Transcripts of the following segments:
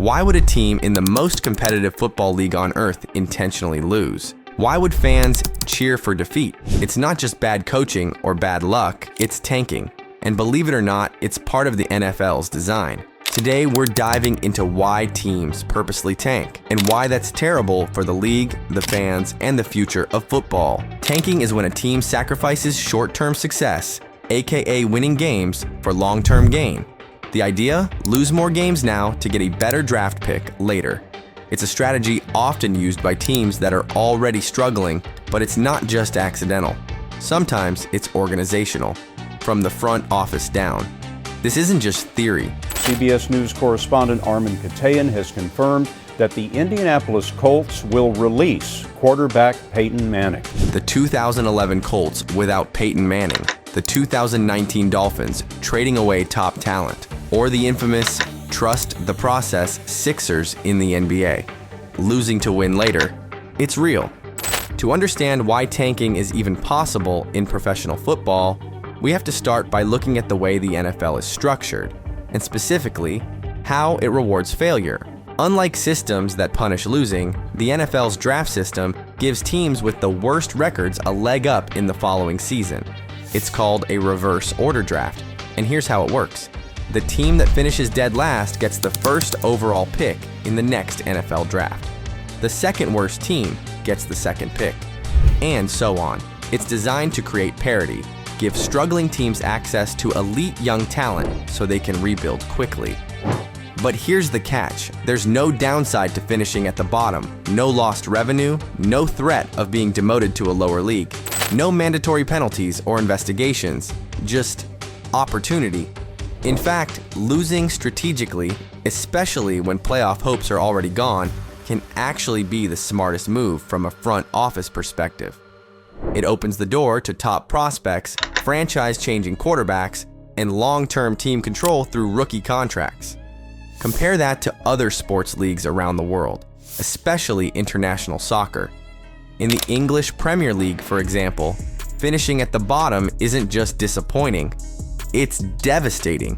Why would a team in the most competitive football league on earth intentionally lose? Why would fans cheer for defeat? It's not just bad coaching or bad luck, it's tanking. And believe it or not, it's part of the NFL's design. Today, we're diving into why teams purposely tank and why that's terrible for the league, the fans, and the future of football. Tanking is when a team sacrifices short-term success, aka winning games, for long-term gain. The idea? Lose more games now to get a better draft pick later. It's a strategy often used by teams that are already struggling, but it's not just accidental. Sometimes it's organizational, from the front office down. This isn't just theory. CBS News correspondent Armin Katayan has confirmed that the Indianapolis Colts will release quarterback Peyton Manning. The 2011 Colts without Peyton Manning, the 2019 Dolphins trading away top talent, or the infamous trust the process Sixers in the NBA, losing to win later. It's real. To understand why tanking is even possible in professional football, we have to start by looking at the way the NFL is structured, and specifically, how it rewards failure. Unlike systems that punish losing, the NFL's draft system gives teams with the worst records a leg up in the following season. It's called a reverse order draft, and here's how it works. The team that finishes dead last gets the first overall pick in the next NFL draft. The second worst team gets the second pick, and so on. It's designed to create parity, give struggling teams access to elite young talent so they can rebuild quickly. But here's the catch. There's no downside to finishing at the bottom, no lost revenue, no threat of being demoted to a lower league, no mandatory penalties or investigations, just opportunity. In fact, losing strategically, especially when playoff hopes are already gone, can actually be the smartest move from a front office perspective. It opens the door to top prospects, franchise-changing quarterbacks, and long-term team control through rookie contracts. Compare that to other sports leagues around the world, especially international soccer. In the English Premier League, for example, finishing at the bottom isn't just disappointing, it's devastating.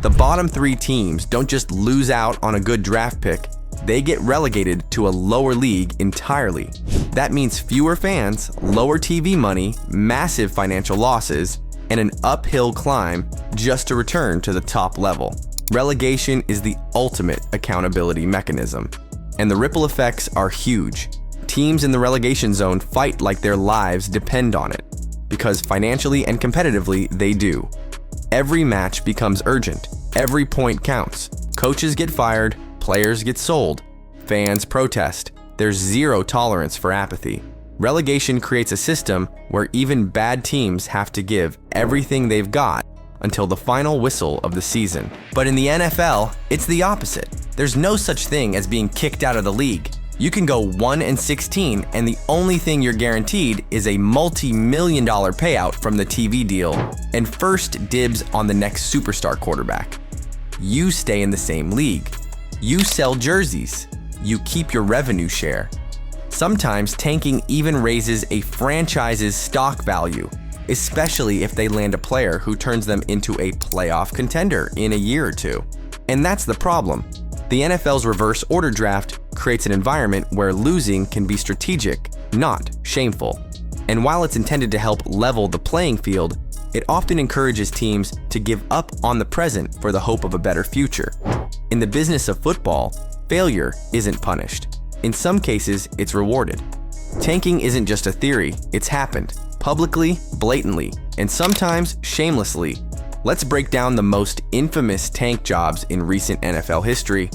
The bottom three teams don't just lose out on a good draft pick, they get relegated to a lower league entirely. That means fewer fans, lower TV money, massive financial losses, and an uphill climb just to return to the top level. Relegation is the ultimate accountability mechanism, and the ripple effects are huge. Teams in the relegation zone fight like their lives depend on it, because financially and competitively they do. Every match becomes urgent, every point counts. Coaches get fired, players get sold, fans protest. There's zero tolerance for apathy. Relegation creates a system where even bad teams have to give everything they've got until the final whistle of the season. But in the NFL, it's the opposite. There's no such thing as being kicked out of the league. You can go 1-16, and the only thing you're guaranteed is a multi-million-dollar payout from the TV deal and first dibs on the next superstar quarterback. You stay in the same league. You sell jerseys. You keep your revenue share. Sometimes tanking even raises a franchise's stock value, especially if they land a player who turns them into a playoff contender in a year or two. And that's the problem. The NFL's reverse order draft creates an environment where losing can be strategic, not shameful. And while it's intended to help level the playing field, it often encourages teams to give up on the present for the hope of a better future. In the business of football, failure isn't punished. In some cases, it's rewarded. Tanking isn't just a theory, it's happened, publicly, blatantly, and sometimes shamelessly. Let's break down the most infamous tank jobs in recent NFL history.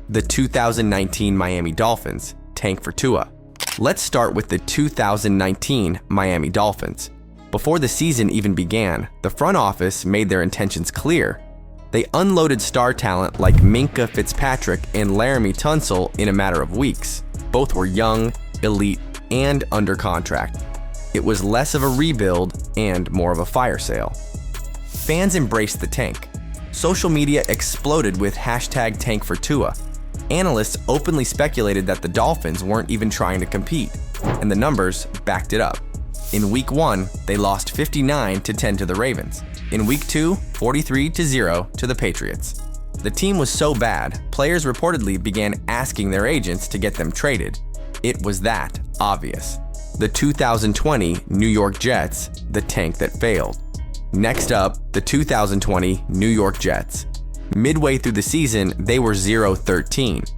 The 2019 Miami Dolphins, tank for Tua. Let's start with the 2019 Miami Dolphins. Before the season even began, the front office made their intentions clear. They unloaded star talent like Minkah Fitzpatrick and Laramie Tunsil in a matter of weeks. Both were young, elite, and under contract. It was less of a rebuild and more of a fire sale. Fans embraced the tank. Social media exploded with #TankForTua. Analysts openly speculated that the Dolphins weren't even trying to compete, and the numbers backed it up. In Week 1, they lost 59-10 to the Ravens. In Week 2, 43-0 to the Patriots. The team was so bad, players reportedly began asking their agents to get them traded. It was that obvious. The 2020 New York Jets, the tank that failed. Next up, the 2020 New York Jets. Midway through the season, they were 0-13.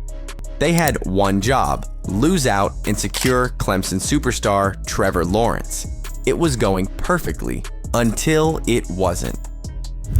They had one job: lose out and secure Clemson superstar Trevor Lawrence. It was going perfectly until it wasn't.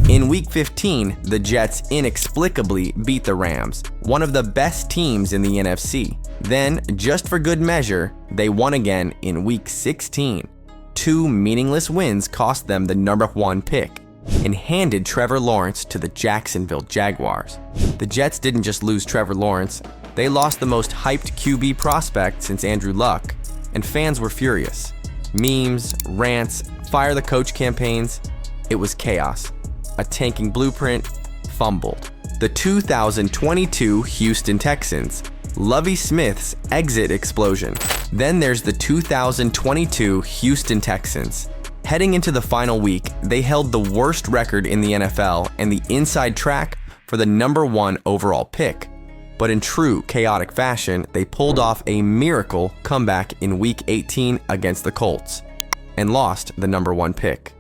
In Week 15, the Jets inexplicably beat the Rams, one of the best teams in the NFC. Then, just for good measure, they won again in Week 16. 2 meaningless wins cost them the number 1 pick and handed Trevor Lawrence to the Jacksonville Jaguars. The Jets didn't just lose Trevor Lawrence, they lost the most hyped QB prospect since Andrew Luck, and fans were furious. Memes, rants, fire the coach campaigns. It was chaos. A tanking blueprint fumbled. The 2022 Houston Texans. Lovie Smith's exit explosion. Then there's the 2022 Houston Texans. Heading into the final week, they held the worst record in the NFL and the inside track for the number 1 overall pick. But in true chaotic fashion, they pulled off a miracle comeback in Week 18 against the Colts and lost the number 1 pick.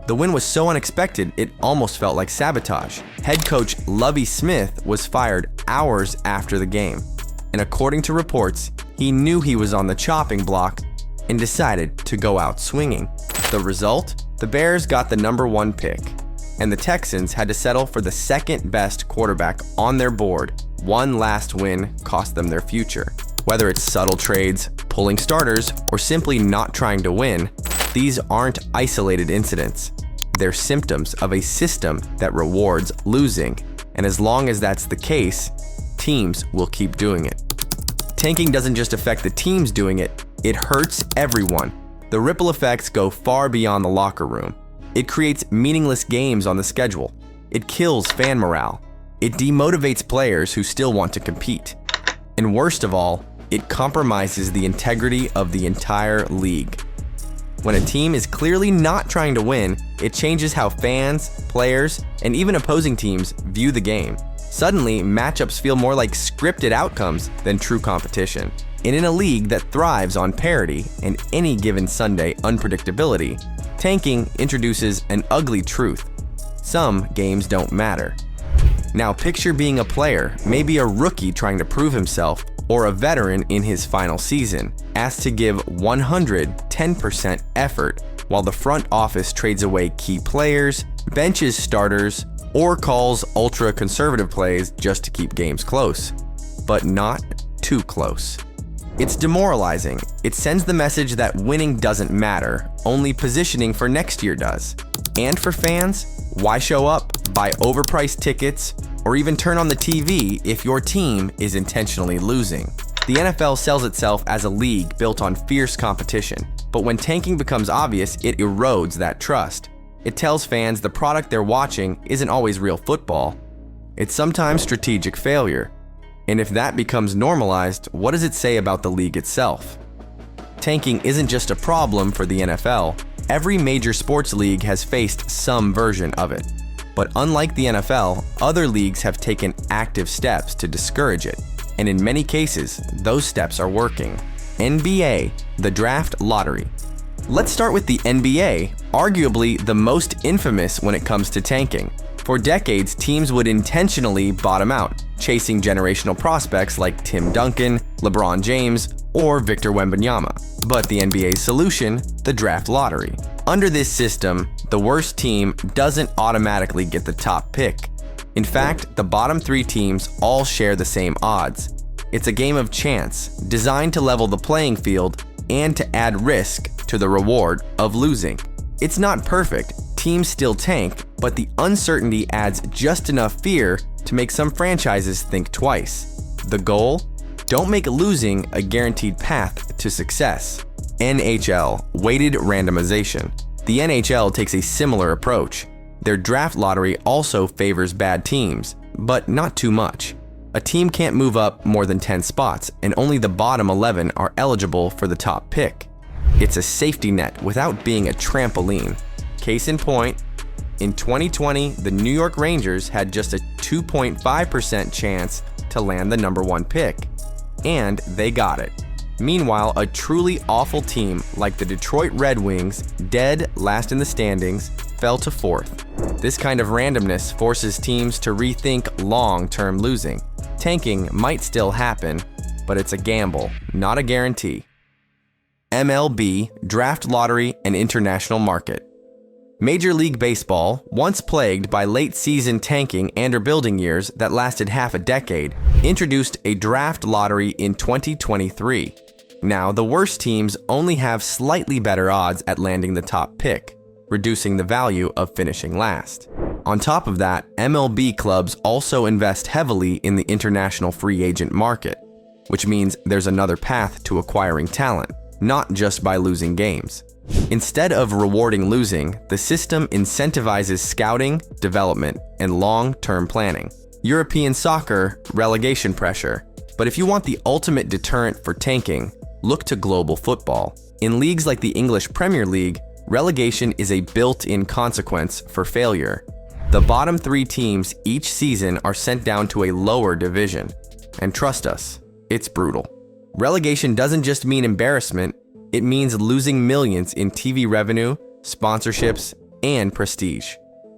The win was so unexpected, it almost felt like sabotage. Head coach Lovie Smith was fired hours after the game, and according to reports, he knew he was on the chopping block and decided to go out swinging. The result? The Bears got the number 1 pick, and the Texans had to settle for the second best quarterback on their board. One last win cost them their future. Whether it's subtle trades, pulling starters, or simply not trying to win, these aren't isolated incidents. They're symptoms of a system that rewards losing, and as long as that's the case, teams will keep doing it. Tanking doesn't just affect the teams doing it, it hurts everyone. The ripple effects go far beyond the locker room. It creates meaningless games on the schedule. It kills fan morale. It demotivates players who still want to compete. And worst of all, it compromises the integrity of the entire league. When a team is clearly not trying to win, it changes how fans, players, and even opposing teams view the game. Suddenly, matchups feel more like scripted outcomes than true competition. And in a league that thrives on parity and any given Sunday unpredictability, tanking introduces an ugly truth. Some games don't matter. Now picture being a player, maybe a rookie trying to prove himself, or a veteran in his final season, asked to give 110% effort while the front office trades away key players, benches starters, or calls ultra-conservative plays just to keep games close. But not too close. It's demoralizing. It sends the message that winning doesn't matter, only positioning for next year does. And for fans, why show up, buy overpriced tickets, or even turn on the TV if your team is intentionally losing? The NFL sells itself as a league built on fierce competition, but when tanking becomes obvious, it erodes that trust. It tells fans the product they're watching isn't always real football. It's sometimes strategic failure. And if that becomes normalized, what does it say about the league itself? Tanking isn't just a problem for the NFL. Every major sports league has faced some version of it. But unlike the NFL, other leagues have taken active steps to discourage it. And in many cases, those steps are working. NBA, the draft lottery. Let's start with the NBA, arguably the most infamous when it comes to tanking. For decades, teams would intentionally bottom out, chasing generational prospects like Tim Duncan, LeBron James, or Victor Wembanyama. But the NBA's solution, the draft lottery. Under this system, the worst team doesn't automatically get the top pick. In fact, the bottom 3 teams all share the same odds. It's a game of chance, designed to level the playing field and to add risk to the reward of losing. It's not perfect. Teams still tank, but the uncertainty adds just enough fear to make some franchises think twice. The goal? Don't make losing a guaranteed path to success. NHL, weighted randomization. The NHL takes a similar approach. Their draft lottery also favors bad teams, but not too much. A team can't move up more than 10 spots, and only the bottom 11 are eligible for the top pick. It's a safety net without being a trampoline. Case in point, In 2020, the New York Rangers had just a 2.5% chance to land the #1 pick, and they got it. Meanwhile, a truly awful team like the Detroit Red Wings, dead last in the standings, fell to 4th. This kind of randomness forces teams to rethink long-term losing. Tanking might still happen, but it's a gamble, not a guarantee. MLB, draft lottery, and international market. Major League Baseball, once plagued by late-season tanking and/or building years that lasted half a decade, introduced a draft lottery in 2023. Now, the worst teams only have slightly better odds at landing the top pick, reducing the value of finishing last. On top of that, MLB clubs also invest heavily in the international free agent market, which means there's another path to acquiring talent, not just by losing games. Instead of rewarding losing, the system incentivizes scouting, development, and long-term planning. European soccer, relegation pressure. But if you want the ultimate deterrent for tanking, look to global football. In leagues like the English Premier League, relegation is a built-in consequence for failure. The bottom 3 teams each season are sent down to a lower division. And trust us, it's brutal. Relegation doesn't just mean embarrassment, it means losing millions in TV revenue, sponsorships, and prestige.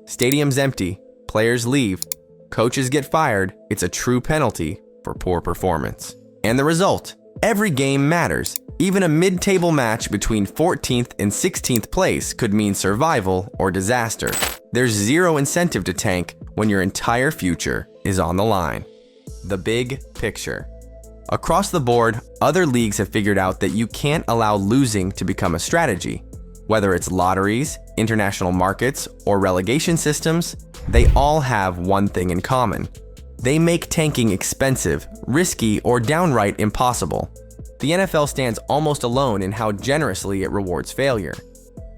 Stadiums empty, players leave, coaches get fired. It's a true penalty for poor performance. And the result? Every game matters. Even a mid-table match between 14th and 16th place could mean survival or disaster. There's zero incentive to tank when your entire future is on the line. The big picture. Across the board, other leagues have figured out that you can't allow losing to become a strategy. Whether it's lotteries, international markets, or relegation systems, they all have one thing in common. They make tanking expensive, risky, or downright impossible. The NFL stands almost alone in how generously it rewards failure.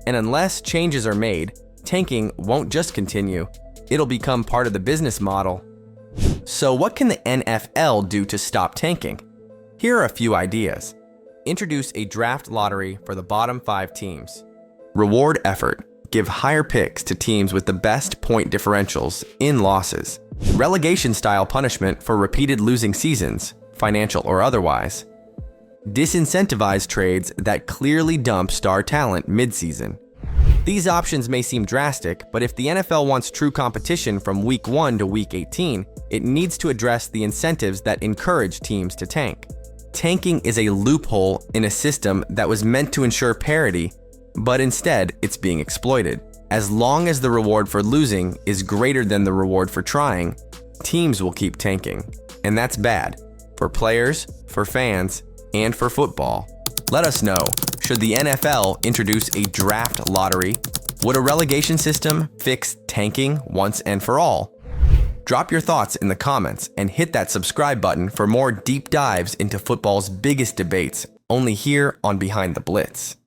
And unless changes are made, tanking won't just continue, it'll become part of the business model. So what can the NFL do to stop tanking? Here are a few ideas. Introduce a draft lottery for the bottom 5 teams. Reward effort. Give higher picks to teams with the best point differentials in losses. Relegation-style punishment for repeated losing seasons, financial or otherwise. Disincentivize trades that clearly dump star talent mid-season. These options may seem drastic, but if the NFL wants true competition from Week 1 to Week 18, it needs to address the incentives that encourage teams to tank. Tanking is a loophole in a system that was meant to ensure parity, but instead it's being exploited. As long as the reward for losing is greater than the reward for trying, teams will keep tanking. And that's bad for players, for fans, and for football. Let us know. Should the NFL introduce a draft lottery? Would a relegation system fix tanking once and for all? Drop your thoughts in the comments and hit that subscribe button for more deep dives into football's biggest debates, only here on Behind the Blitz.